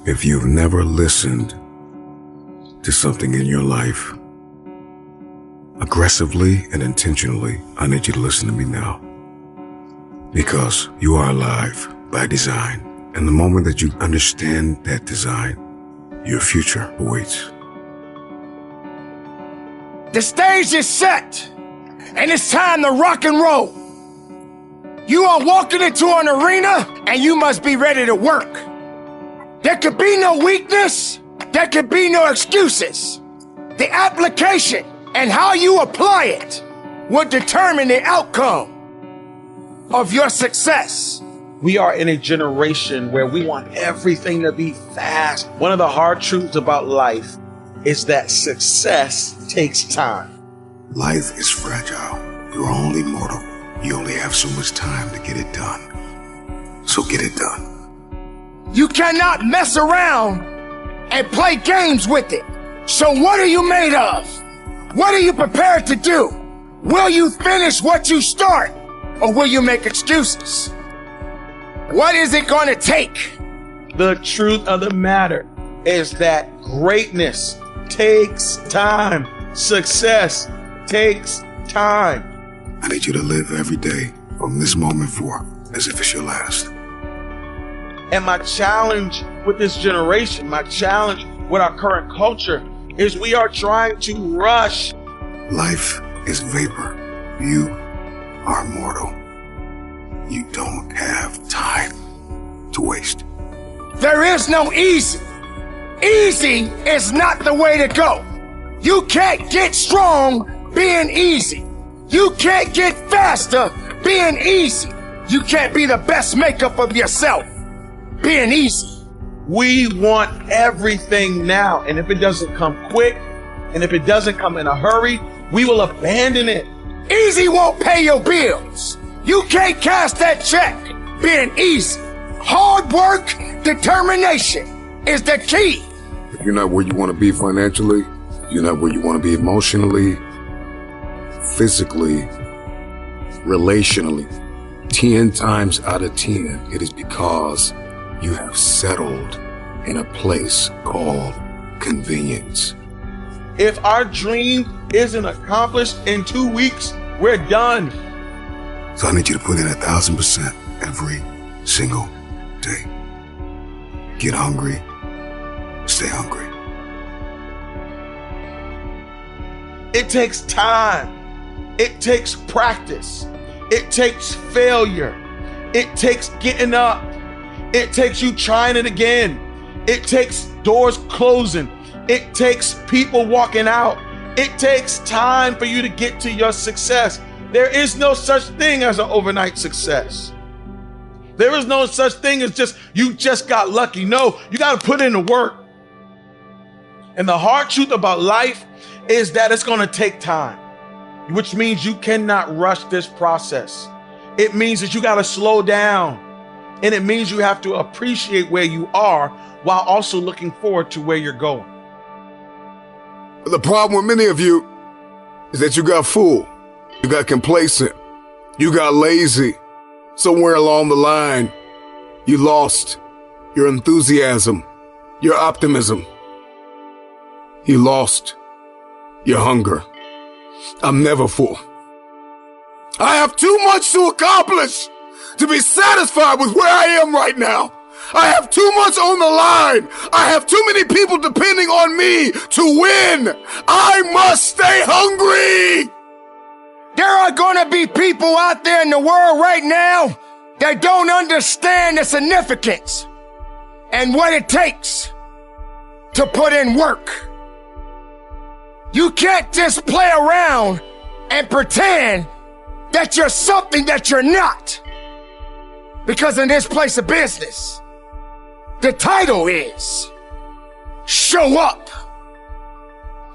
If you've never listened to something in your life, aggressively and intentionally, I need you to listen to me now. Because you are alive by design. And the moment that you understand that design, your future awaits. The stage is set, and it's time to rock and roll. You are walking into an arena, and you must be ready to work. There could be no weakness. There could be no excuses. The application and how you apply it will determine the outcome of your success. We are in a generation where we want everything to be fast. One of the hard truths about life is that success takes time. Life is fragile. You're only mortal. You only have so much time to get it done. So get it done. You cannot mess around and play games with it. So what are you made of? What are you prepared to do? Will you finish what you start, or will you make excuses? What is it going to take? The truth of the matter is that greatness takes time. Success takes time. I need you to live every day from this moment forward as if it's your last. And my challenge with this generation, my challenge with our current culture, is we are trying to rush. Life is vapor. You are mortal. You don't have time to waste. There is no easy. Easy is not the way to go. You can't get strong being easy. You can't get faster being easy. You can't be the best makeup of yourself being easy. We want everything now. And if it doesn't come quick, and if it doesn't come in a hurry, we will abandon it. Easy won't pay your bills. You can't cash that check being easy. Hard work, determination is the key. If you're not where you want to be financially, you're not where you want to be emotionally, physically, relationally, 10 times out of 10, it is because you have settled in a place called convenience. If our dream isn't accomplished in 2 weeks, we're done. So I need you to put in 1,000% every single day. Get hungry, stay hungry. It takes time. It takes practice. It takes failure. It takes getting up. It takes you trying it again. It takes doors closing. It takes people walking out. It takes time for you to get to your success. There is no such thing as an overnight success. There is no such thing as you just got lucky. No, you got to put in the work. And the hard truth about life is that it's going to take time, which means you cannot rush this process. It means that you got to slow down. And it means you have to appreciate where you are while also looking forward to where you're going. The problem with many of you is that you got fooled. You got complacent. You got lazy. Somewhere along the line, you lost your enthusiasm, your optimism. You lost your hunger. I'm never full. I have too much to accomplish to be satisfied with where I am right now. I have too much on the line. I have too many people depending on me to win. I must stay hungry. There are going to be people out there in the world right now that don't understand the significance and what it takes to put in work. You can't just play around and pretend that you're something that you're not. Because in this place of business, the title is Show Up.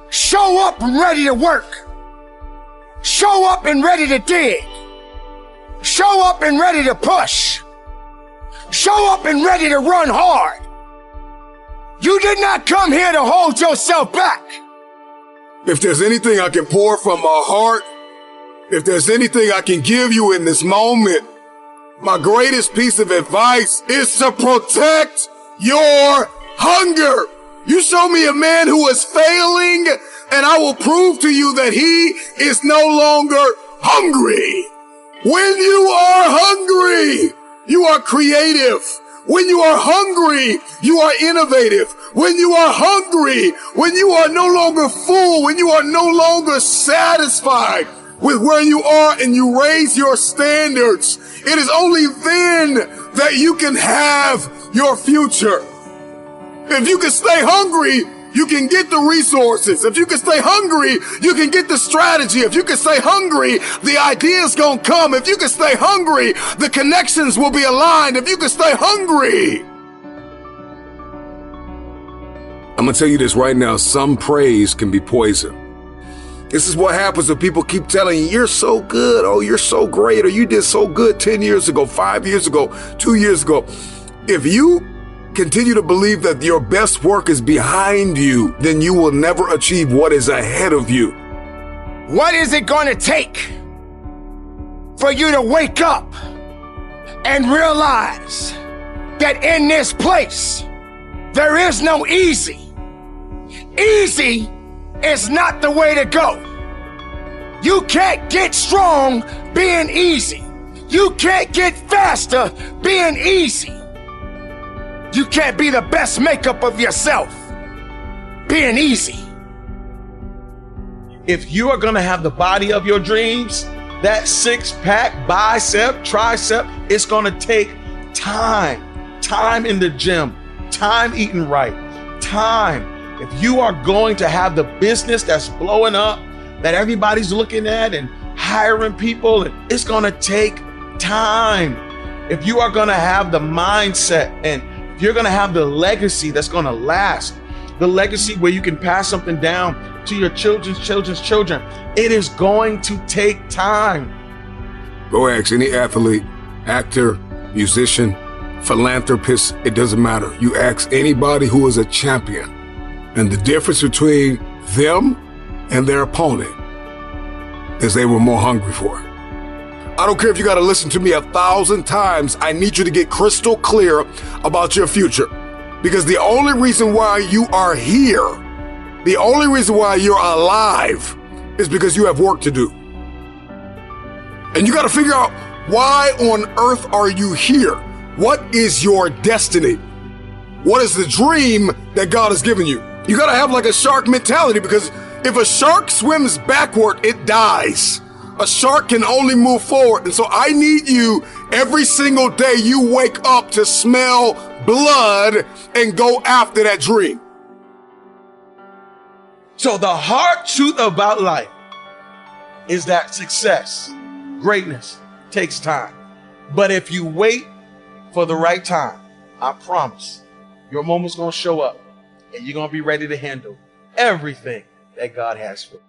Show up and ready to work. Show up and ready to dig. Show up and ready to push. Show up and ready to run hard. You did not come here to hold yourself back. If there's anything I can pour from my heart, if there's anything I can give you in this moment, my greatest piece of advice is to protect your hunger. You show me a man who is failing, and I will prove to you that he is no longer hungry. When you are hungry, you are creative. When you are hungry, you are innovative. When you are hungry, when you are no longer full, when you are no longer satisfied with where you are and you raise your standards, it is only then that you can have your future. If you can stay hungry, you can get the resources. If you can stay hungry, you can get the strategy. If you can stay hungry, the ideas gonna come. If you can stay hungry, the connections will be aligned. If you can stay hungry. I'm gonna tell you this right now. Some praise can be poison. This is what happens when people keep telling you, you're so good. Oh, you're so great. Or you did so good 10 years ago, 5 years ago, 2 years ago. If you continue to believe that your best work is behind you, then you will never achieve what is ahead of you. What is it going to take for you to wake up and realize that in this place, there is no easy? Easy is not the way to go. You can't get strong being easy. You can't get faster being easy. You can't be the best makeup of yourself being easy. If you are going to have the body of your dreams, that six-pack, bicep, tricep, it's going to take time. Time in the gym, time eating right, time. If you are going to have the business that's blowing up, that everybody's looking at and hiring people, and it's going to take time. If you are going to have the mindset and you're going to have the legacy that's going to last, the legacy where you can pass something down to your children's children, it is going to take time. Go ask any athlete, actor, musician, philanthropist, it doesn't matter. You ask anybody who is a champion, and the difference between them and their opponent is they were more hungry for it. I don't care if you got to listen to me 1,000 times. I need you to get crystal clear about your future. Because the only reason why you are here, the only reason why you're alive is because you have work to do. And you got to figure out, why on earth are you here? What is your destiny? What is the dream that God has given you? You got to have like a shark mentality, because if a shark swims backward, it dies. A shark can only move forward. And so I need you every single day you wake up to smell blood and go after that dream. So the hard truth about life is that success, greatness takes time. But if you wait for the right time, I promise your moment's going to show up and you're going to be ready to handle everything that God has for you.